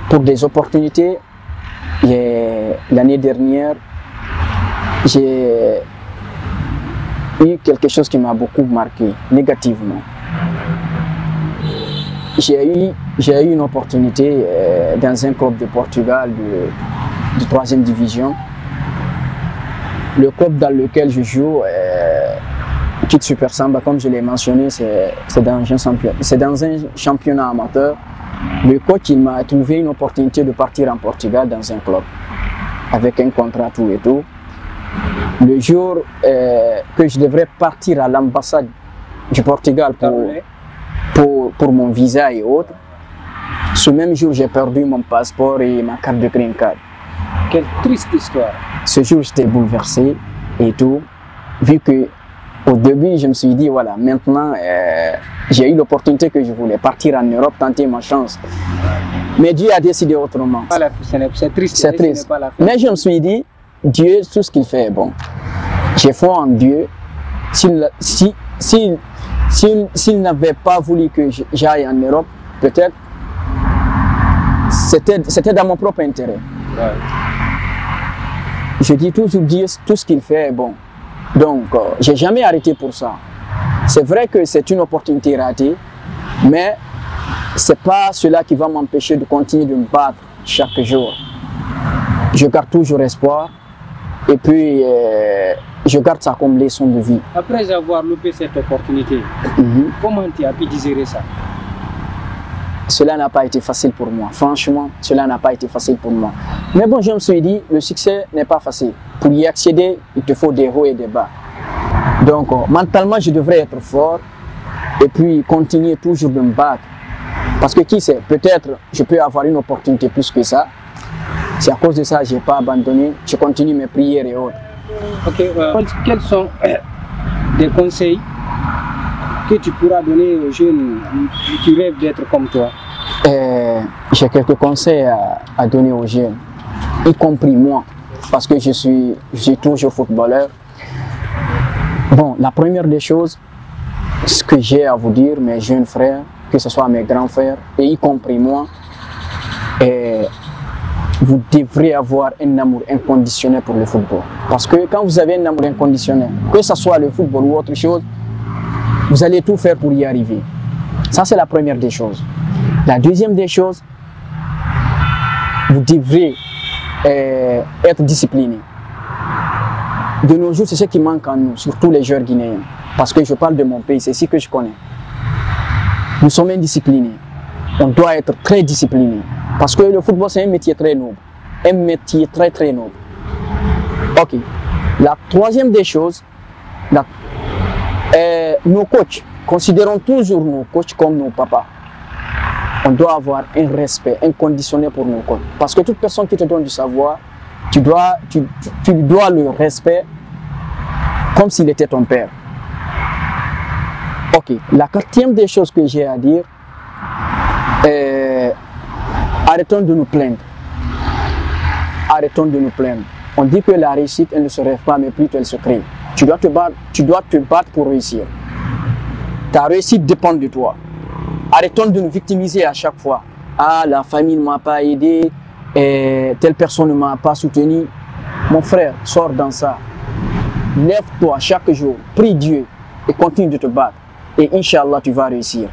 pour des opportunités, l'année dernière, j'ai eu quelque chose qui m'a beaucoup marqué négativement. J'ai eu une opportunité dans un club de Portugal de 3e division. Le club dans lequel je joue, Kit Super Samba, comme je l'ai mentionné, c'est dans un championnat amateur. Le coach il m'a trouvé une opportunité de partir en Portugal dans un club, avec un contrat tout et tout. Le jour que je devrais partir à l'ambassade du Portugal pour mon visa et autres, ce même jour j'ai perdu mon passeport et ma carte de green card. Quelle triste histoire. Ce jour j'étais bouleversé et tout, vu que au début je me suis dit voilà, maintenant j'ai eu l'opportunité que je voulais partir en Europe, tenter ma chance. Mais Dieu a décidé autrement. C'est triste. C'est triste. Mais je me suis dit, Dieu, tout ce qu'il fait est bon. J'ai foi en Dieu. S'il n'avait pas voulu que j'aille en Europe, peut-être c'était dans mon propre intérêt. Ouais. Je dis toujours Dieu, tout ce qu'il fait est bon. Donc, j'ai jamais arrêté pour ça. C'est vrai que c'est une opportunité ratée, mais c'est pas cela qui va m'empêcher de continuer de me battre chaque jour. Je garde toujours espoir et puis je garde ça comme leçon de vie. Après avoir loupé cette opportunité, comment tu as pu digérer ça? Cela n'a pas été facile pour moi. Franchement, cela n'a pas été facile pour moi. Mais bon, je me suis dit, le succès n'est pas facile. Pour y accéder, il te faut des hauts et des bas. Donc, mentalement, je devrais être fort et puis continuer toujours de me battre. Parce que qui sait, peut-être je peux avoir une opportunité plus que ça. C'est à cause de ça que je n'ai pas abandonné. Je continue mes prières et autres. Ok, quels sont des conseils que tu pourras donner aux jeunes qui rêvent d'être comme toi? J'ai quelques conseils à donner aux jeunes, y compris moi, parce que je suis toujours footballeur. Bon, la première des choses, ce que j'ai à vous dire, mes jeunes frères, que ce soit mes grands frères, et y compris moi, vous devrez avoir un amour inconditionnel pour le football. Parce que quand vous avez un amour inconditionnel, que ce soit le football ou autre chose, vous allez tout faire pour y arriver. Ça, c'est la première des choses. La deuxième des choses, vous devrez être discipliné. De nos jours, c'est ce qui manque en nous, surtout les joueurs guinéens. Parce que je parle de mon pays, c'est ce que je connais. Nous sommes indisciplinés. On doit être très discipliné. Parce que le football, c'est un métier très noble. Un métier très très noble. Ok. La troisième des choses, nos coachs, considérons toujours nos coachs comme nos papas. On doit avoir un respect inconditionnel pour nos coachs. Parce que toute personne qui te donne du savoir, tu lui dois le respect comme s'il était ton père. Ok. La quatrième des choses que j'ai à dire, arrêtons de nous plaindre. Arrêtons de nous plaindre. On dit que la réussite, elle ne se rêve pas, mais plutôt elle se crée. Tu dois te battre pour réussir. Ta réussite dépend de toi. Arrêtons de nous victimiser à chaque fois. Ah, la famille ne m'a pas aidé, telle personne ne m'a pas soutenu. Mon frère, sors dans ça. Lève-toi chaque jour, prie Dieu et continue de te battre. Et Inch'Allah, tu vas réussir.